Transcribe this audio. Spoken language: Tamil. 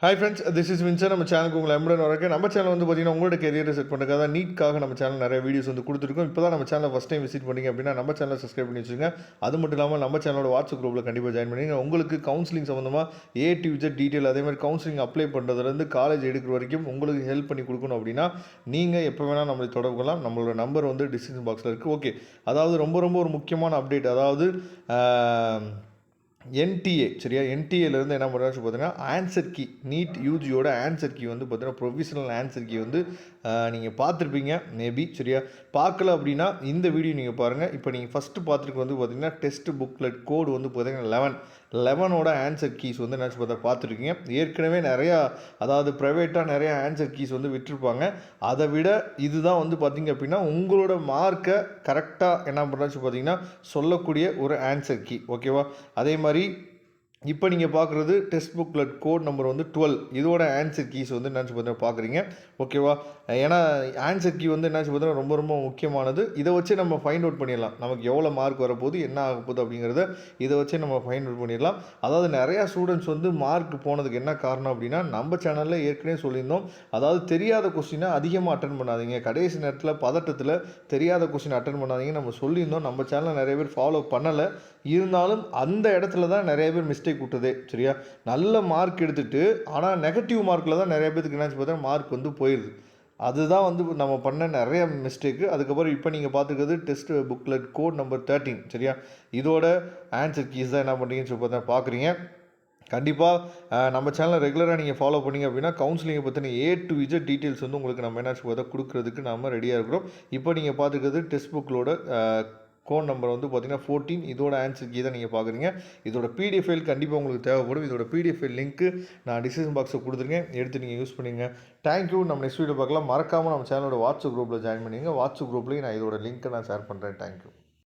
Hi friends, this is Windsor. நம்ம சேனலுக்கு உங்களை எம்புடன் வரக்கு. நம்ம சேனல் வந்து பார்த்தீங்கன்னா உங்களோட கெரியரை செட் பண்ணுறதுக்காக தான் நீட்காக நம்ம சேனல் நிறைய வீடியோஸ் வந்து கொடுத்துருக்கோம். இப்போ தான் நம்ம சேனலை ஃபஸ்ட் டைம் விசிட் பண்ணிங்க அப்படின்னா நம்ம சேனலை சப்ஸ்கிரைப் பண்ணி வச்சுங்க. அது மட்டும் இல்லாமல் நம்ம சேனலோட வாட்ஸ்அப் குரூப்பில் கண்டிப்பாக ஜாயின் பண்ணிங்க. உங்களுக்கு கவுன்சிலிங் சம்மந்தமாக ஏ டு இசட் டீட்டெயில், அதே மாதிரி கவுன்சிலிங் அப்ளை பண்ணுறதுலேருந்து காலேஜ் எடுக்கிற வரைக்கும் உங்களுக்கு ஹெல்ப் பண்ணி கொடுக்கணும் அப்படின்னா நீங்கள் எப்போ வேணால் நம்மளை தொடர்பு கொள்ளலாம். நம்மளோட நம்பர் வந்து டிஸ்கிரிப்ஷன் பாக்ஸில் இருக்குது. ஓகே, அதாவது ரொம்ப ரொம்ப ஒரு முக்கியமான அப்டேட். அதாவது என்டிஏ சரியா, என்டிஏலேருந்து என்ன பண்ணுறான்னு பார்த்தீங்கன்னா ஆன்சர் கீ, நீட் யூஜியோட ஆன்சர் கீ வந்து பார்த்தீங்கன்னா ப்ரொவிஷனல் ஆன்சர் கீ வந்து நீங்கள் பார்த்துருப்பீங்க மேபி. சரியா, பார்க்கல அப்படின்னா இந்த வீடியோ நீங்கள் பாருங்கள். இப்போ நீங்கள் ஃபஸ்ட்டு பார்த்துருக்கு வந்து பார்த்தீங்கன்னா டெஸ்ட் புக்லெட் கோடு வந்து பார்த்தீங்கன்னா 11ஓட ஆன்சர் கீஸ் வந்து என்ன பார்த்துருக்கீங்க. ஏற்கனவே நிறையா, அதாவது ப்ரைவேட்டாக நிறையா ஆன்சர் கீஸ் வந்து விட்டுருப்பாங்க. அதை விட இதுதான் வந்து பார்த்திங்க அப்படின்னா உங்களோட மார்க்கை கரெக்டாக என்ன பண்ணுறாச்சு பார்த்தீங்கன்னா சொல்லக்கூடிய ஒரு ஆன்சர் கீ. ஓகேவா, அதே மாதிரி இப்போ நீங்கள் பார்க்குறது டெஸ்ட் புக்லெட் கோட் நம்பர் வந்து 12. இதோட ஆன்சர் கீஸ் வந்து என்னாச்சு பார்த்தீங்கன்னா பார்க்குறீங்க. ஓகேவா, ஏன்னா ஆன்சர் கீ வந்து என்னாச்சு பார்த்தீங்கன்னா ரொம்ப ரொம்ப முக்கியமானது. இதை வச்சு நம்ம ஃபைண்ட் அவுட் பண்ணிடலாம். நமக்கு எவ்வளோ மார்க் வரப்போகுது, என்ன ஆக போகுது அப்படிங்கிறத இதை வச்சு நம்ம ஃபைண்ட் அவுட் பண்ணிடலாம். அதாவது நிறையா ஸ்டூடெண்ட்ஸ் வந்து மார்க் போனதுக்கு என்ன காரணம் அப்படின்னா நம்ம சேனலில் ஏற்கனவே சொல்லியிருந்தோம். அதாவது தெரியாத கொஸ்டினை அதிகமாக அட்டன் பண்ணாதீங்க, கடைசி நேரத்தில் பதட்டத்தில் தெரியாத கொஸ்டின் அட்டன் பண்ணாதீங்க நம்ம சொல்லியிருந்தோம். நம்ம சேனலில் நிறைய பேர் ஃபாலோ பண்ணலை. இருந்தாலும் அந்த இடத்துல தான் நிறைய பேர் மிஸ்டேக் விட்டதே. சரியா, நல்ல மார்க் எடுத்துகிட்டு ஆனால் நெகட்டிவ் மார்க்கில் தான் நிறைய பேருக்கு என்னாச்சு பார்த்தா மார்க் வந்து போயிடுது. அதுதான் வந்து நம்ம பண்ண நிறைய மிஸ்டேக்கு. அதுக்கப்புறம் இப்போ நீங்கள் பார்த்துக்கிறது டெஸ்ட் புக்லெட் கோட் நம்பர் 13. சரியா, இதோட ஆன்சர் கீஸ் தான் என்ன பண்ணுறீங்கன்னு சொல்லி பார்த்தா பார்க்குறீங்க. கண்டிப்பாக நம்ம சேனலை ரெகுலராக நீங்கள் ஃபாலோ பண்ணிங்க அப்படின்னா கவுன்சிலிங்கை பற்றின ஏ டு இசட் டீட்டெயில்ஸ் வந்து உங்களுக்கு நம்ம என்ன பார்த்தா கொடுக்குறதுக்கு நம்ம ரெடியாக இருக்கிறோம். இப்போ நீங்கள் பார்த்துக்கிறது டெஸ்ட் புக்லோட கோட் நம்பர் வந்து பார்த்தீங்கன்னா 14. இதோட ஆன்சர் கீ தான் நீங்கள் பார்க்குறீங்க. இதோட பிடிஎஃப் ஃபைல் கண்டிப்பாக உங்களுக்கு தேவைப்படும். இதோட பிடிஎஃப் ஃபைல் லிங்க்கு நான் டிஸ்கிரிப்ஷன் பாக்ஸில் கொடுத்துருக்கேன், எடுத்து நீங்கள் யூஸ் பண்ணிங்க. தேங்க்யூ. நம்ம நெக்ஸ்ட் வீடியோ பார்க்கலாம். மறக்காமல் நம்ம சேனலோட வாட்ஸ்அப் குரூப்பில் ஜாயின் பண்ணிங்க. வாட்ஸ்அப் குரூப்லேயும் நான் இதோட லிங்க்கை நான் ஷேர் பண்ணுறேன். தேங்க்யூ.